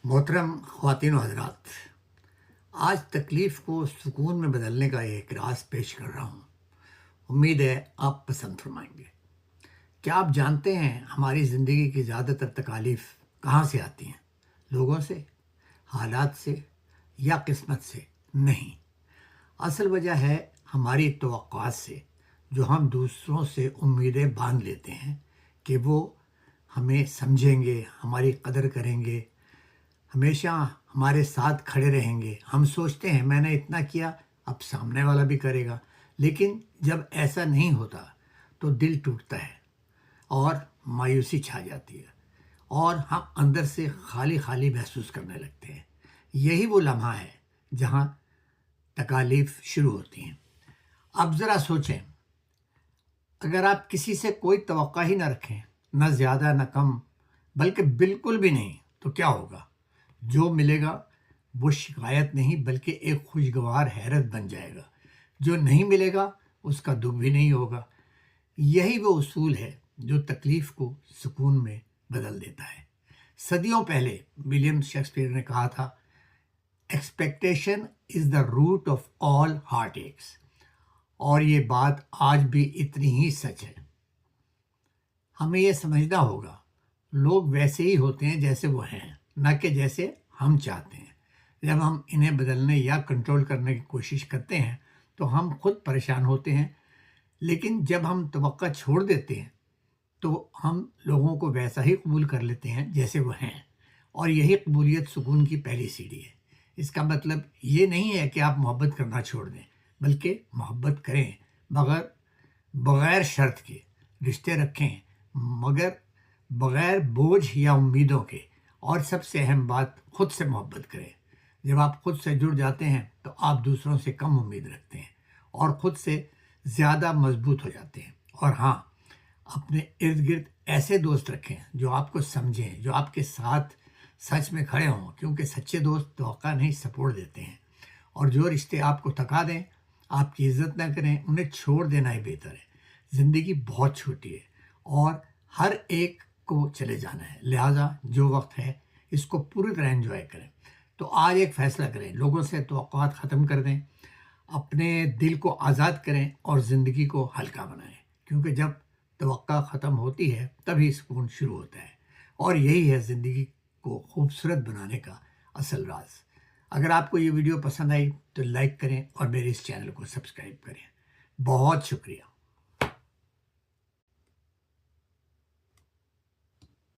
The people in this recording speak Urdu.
محترم خواتین و حضرات، آج تکلیف کو سکون میں بدلنے کا ایک راز پیش کر رہا ہوں۔ امید ہے آپ پسند فرمائیں گے۔ کیا آپ جانتے ہیں ہماری زندگی کی زیادہ تر تکالیف کہاں سے آتی ہیں؟ لوگوں سے، حالات سے یا قسمت سے؟ نہیں، اصل وجہ ہے ہماری توقعات سے، جو ہم دوسروں سے امیدیں باندھ لیتے ہیں کہ وہ ہمیں سمجھیں گے، ہماری قدر کریں گے، ہمیشہ ہمارے ساتھ کھڑے رہیں گے۔ ہم سوچتے ہیں میں نے اتنا کیا، اب سامنے والا بھی کرے گا، لیکن جب ایسا نہیں ہوتا تو دل ٹوٹتا ہے اور مایوسی چھا جاتی ہے اور ہم اندر سے خالی خالی محسوس کرنے لگتے ہیں۔ یہی وہ لمحہ ہے جہاں تکالیف شروع ہوتی ہیں۔ اب ذرا سوچیں، اگر آپ کسی سے کوئی توقع ہی نہ رکھیں، نہ زیادہ نہ کم، بلکہ بالکل بھی نہیں، تو کیا ہوگا؟ جو ملے گا وہ شکایت نہیں بلکہ ایک خوشگوار حیرت بن جائے گا۔ جو نہیں ملے گا اس کا دکھ بھی نہیں ہوگا۔ یہی وہ اصول ہے جو تکلیف کو سکون میں بدل دیتا ہے۔ صدیوں پہلے ولیم شیکسپیئر نے کہا تھا، expectation is the root of all heart x, اور یہ بات آج بھی اتنی ہی سچ ہے۔ ہمیں یہ سمجھنا ہوگا، لوگ ویسے ہی ہوتے ہیں جیسے وہ ہیں، نہ کہ جیسے ہم چاہتے ہیں۔ جب ہم انہیں بدلنے یا کنٹرول کرنے کی کوشش کرتے ہیں تو ہم خود پریشان ہوتے ہیں، لیکن جب ہم توقع چھوڑ دیتے ہیں تو ہم لوگوں کو ویسا ہی قبول کر لیتے ہیں جیسے وہ ہیں، اور یہی قبولیت سکون کی پہلی سیڑھی ہے۔ اس کا مطلب یہ نہیں ہے کہ آپ محبت کرنا چھوڑ دیں، بلکہ محبت کریں، بغیر شرط کے رشتے رکھیں، مگر بغیر بوجھ یا امیدوں کے، اور سب سے اہم بات، خود سے محبت کریں۔ جب آپ خود سے جڑ جاتے ہیں تو آپ دوسروں سے کم امید رکھتے ہیں اور خود سے زیادہ مضبوط ہو جاتے ہیں۔ اور ہاں، اپنے ارد گرد ایسے دوست رکھیں جو آپ کو سمجھیں، جو آپ کے ساتھ سچ میں کھڑے ہوں، کیونکہ سچے دوست توقع نہیں سپورٹ دیتے ہیں، اور جو رشتے آپ کو تھکا دیں، آپ کی عزت نہ کریں، انہیں چھوڑ دینا ہی بہتر ہے۔ زندگی بہت چھوٹی ہے اور ہر ایک کو چلے جانا ہے، لہٰذا جو وقت ہے اس کو پوری طرح انجوائے کریں۔ تو آج ایک فیصلہ کریں، لوگوں سے توقعات ختم کر دیں، اپنے دل کو آزاد کریں اور زندگی کو ہلکا بنائیں، کیونکہ جب توقع ختم ہوتی ہے تبھی سکون شروع ہوتا ہے، اور یہی ہے زندگی کو خوبصورت بنانے کا اصل راز۔ اگر آپ کو یہ ویڈیو پسند آئی تو لائک کریں اور میرے اس چینل کو سبسکرائب کریں۔ بہت شکریہ۔